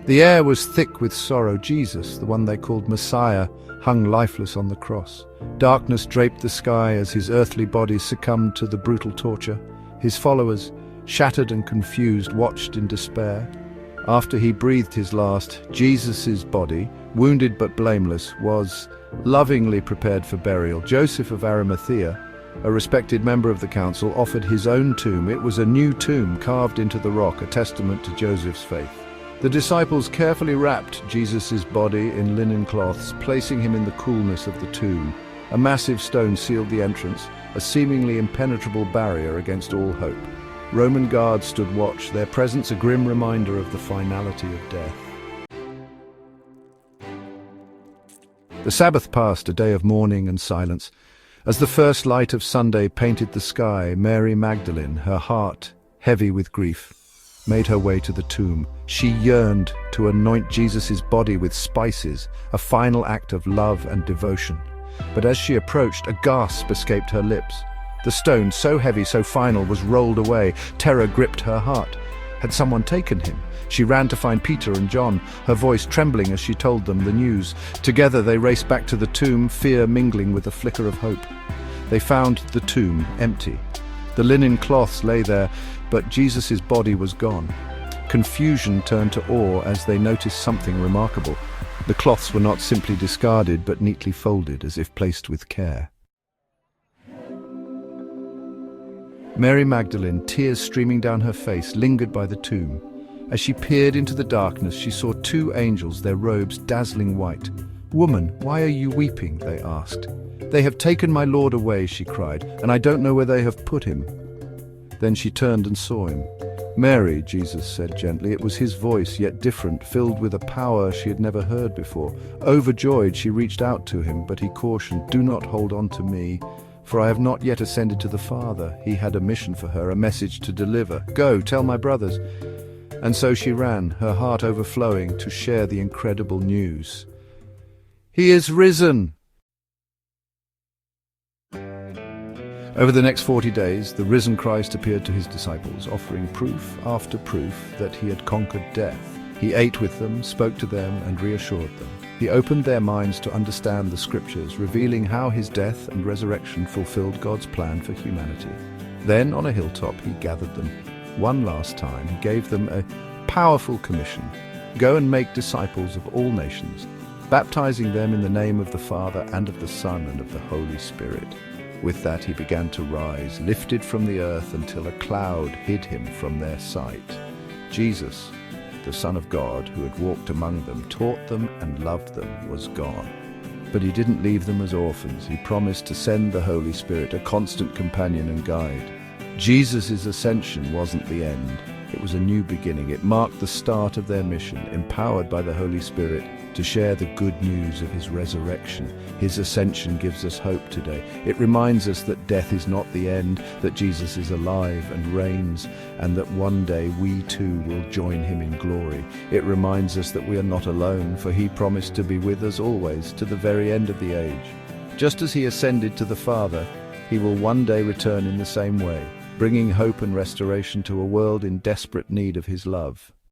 The air was thick with sorrow. Jesus, the one they called Messiah, hung lifeless on the cross. Darkness draped the sky as his earthly body succumbed to the brutal torture. His followers, shattered and confused, watched in despair. After he breathed his last, Jesus' body, wounded but blameless, was lovingly prepared for burial. Joseph of Arimathea, a respected member of the council, offered his own tomb. It was a new tomb carved into the rock, a testament to Joseph's faith. The disciples carefully wrapped Jesus' body in linen cloths, placing him in the coolness of the tomb. A massive stone sealed the entrance, a seemingly impenetrable barrier against all hope. Roman guards stood watch, their presence a grim reminder of the finality of death. The Sabbath passed, a day of mourning and silence. As the first light of Sunday painted the sky, Mary Magdalene, her heart heavy with grief, made her way to the tomb. She yearned to anoint Jesus' body with spices, a final act of love and devotion. But as she approached, a gasp escaped her lips. The stone, so heavy, so final, was rolled away. Terror gripped her heart. Had someone taken him? She ran to find Peter and John, her voice trembling as she told them the news. Together they raced back to the tomb, fear mingling with a flicker of hope. They found the tomb empty. The linen cloths lay there, but Jesus' body was gone. Confusion turned to awe as they noticed something remarkable. The cloths were not simply discarded, but neatly folded, as if placed with care. Mary Magdalene, tears streaming down her face, lingered by the tomb. As she peered into the darkness, she saw two angels, their robes dazzling white. "Woman, why are you weeping?" they asked. "They have taken my Lord away," she cried, "and I don't know where they have put him." Then she turned and saw him. "Mary," Jesus said gently. It was his voice, yet different, filled with a power she had never heard before. Overjoyed, she reached out to him, but he cautioned, "Do not hold on to me, for I have not yet ascended to the Father." He had a mission for her, a message to deliver. "Go, tell my brothers." And so she ran, her heart overflowing, to share the incredible news. "He is risen!" Over the next 40 days, the risen Christ appeared to his disciples, offering proof after proof that he had conquered death. He ate with them, spoke to them, and reassured them. He opened their minds to understand the scriptures, revealing how his death and resurrection fulfilled God's plan for humanity. Then, on a hilltop, he gathered them. One last time, he gave them a powerful commission: go and make disciples of all nations, baptizing them in the name of the Father and of the Son and of the Holy Spirit. With that he began to rise, lifted from the earth until a cloud hid him from their sight. Jesus, the Son of God, who had walked among them, taught them and loved them, was gone. But he didn't leave them as orphans. He promised to send the Holy Spirit, a constant companion and guide. Jesus' ascension wasn't the end. It was a new beginning. It marked the start of their mission, empowered by the Holy Spirit to share the good news of his resurrection. His ascension gives us hope today. It reminds us that death is not the end, that Jesus is alive and reigns, and that one day we too will join him in glory. It reminds us that we are not alone, for he promised to be with us always, to the very end of the age. Just as he ascended to the Father, he will one day return in the same way, bringing hope and restoration to a world in desperate need of his love.